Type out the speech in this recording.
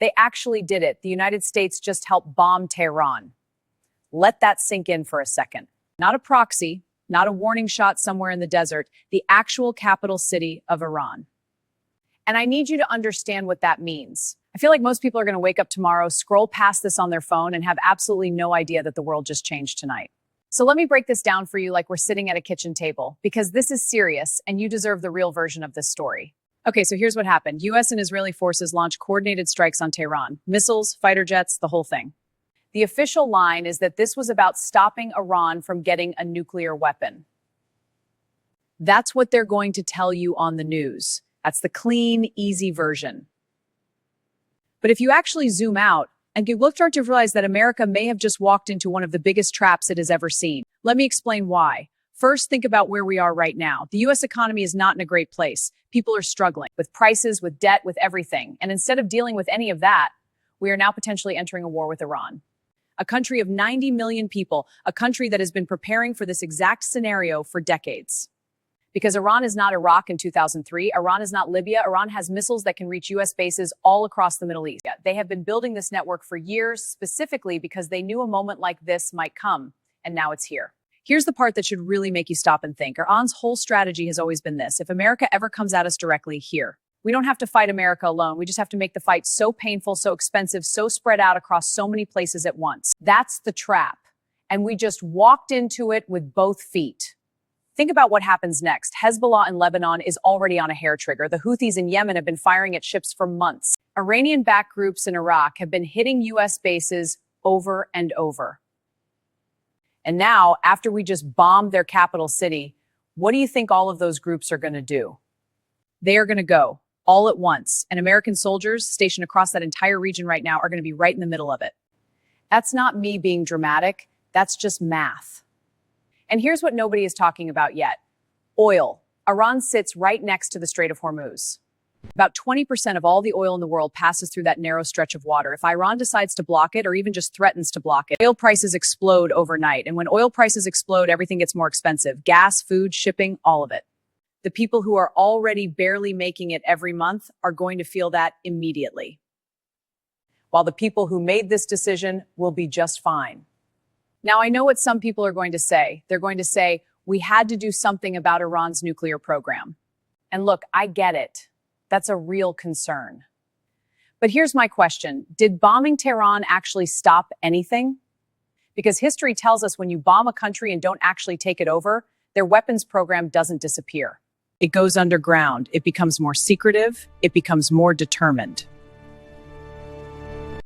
They actually did it. The United States just helped bomb Tehran. Let that sink in for a second. Not a proxy, not a warning shot somewhere in the desert, the actual capital city of Iran. And I need you to understand what that means. I feel like most people are going to wake up tomorrow, scroll past this on their phone, and have absolutely no idea that the world just changed tonight. So let me break this down for you like we're sitting at a kitchen table, because this is serious and you deserve the real version of this story. Okay, so here's what happened. US and Israeli forces launched coordinated strikes on Tehran. Missiles, fighter jets, the whole thing. The official line is that this was about stopping Iran from getting a nuclear weapon. That's what they're going to tell you on the news. That's the clean, easy version. But if you actually zoom out, and you start to realize that America may have just walked into one of the biggest traps it has ever seen. Let me explain why. First, think about where we are right now. The US economy is not in a great place. People are struggling with prices, with debt, with everything. And instead of dealing with any of that, we are now potentially entering a war with Iran. A country of 90 million people, a country that has been preparing for this exact scenario for decades. Because Iran is not Iraq in 2003, Iran is not Libya, Iran has missiles that can reach US bases all across the Middle East. They have been building this network for years, specifically because they knew a moment like this might come, and now it's here. Here's the part that should really make you stop and think. Iran's whole strategy has always been this. If America ever comes at us directly, here. We don't have to fight America alone. We just have to make the fight so painful, so expensive, so spread out across so many places at once. That's the trap. And we just walked into it with both feet. Think about what happens next. Hezbollah in Lebanon is already on a hair trigger. The Houthis in Yemen have been firing at ships for months. Iranian-backed groups in Iraq have been hitting US bases over and over. And now, after we just bombed their capital city, what do you think all of those groups are going to do? They are going to go all at once. And American soldiers stationed across that entire region right now are going to be right in the middle of it. That's not me being dramatic. That's just math. And here's what nobody is talking about yet. Oil. Iran sits right next to the Strait of Hormuz. About 20% of all the oil in the world passes through that narrow stretch of water. If Iran decides to block it or even just threatens to block it, oil prices explode overnight. And when oil prices explode, everything gets more expensive. Gas, food, shipping, all of it. The people who are already barely making it every month are going to feel that immediately. While the people who made this decision will be just fine. Now, I know what some people are going to say. They're going to say, we had to do something about Iran's nuclear program. And look, I get it. That's a real concern. But here's my question. Did bombing Tehran actually stop anything? Because history tells us when you bomb a country and don't actually take it over, their weapons program doesn't disappear. It goes underground. It becomes more secretive. It becomes more determined.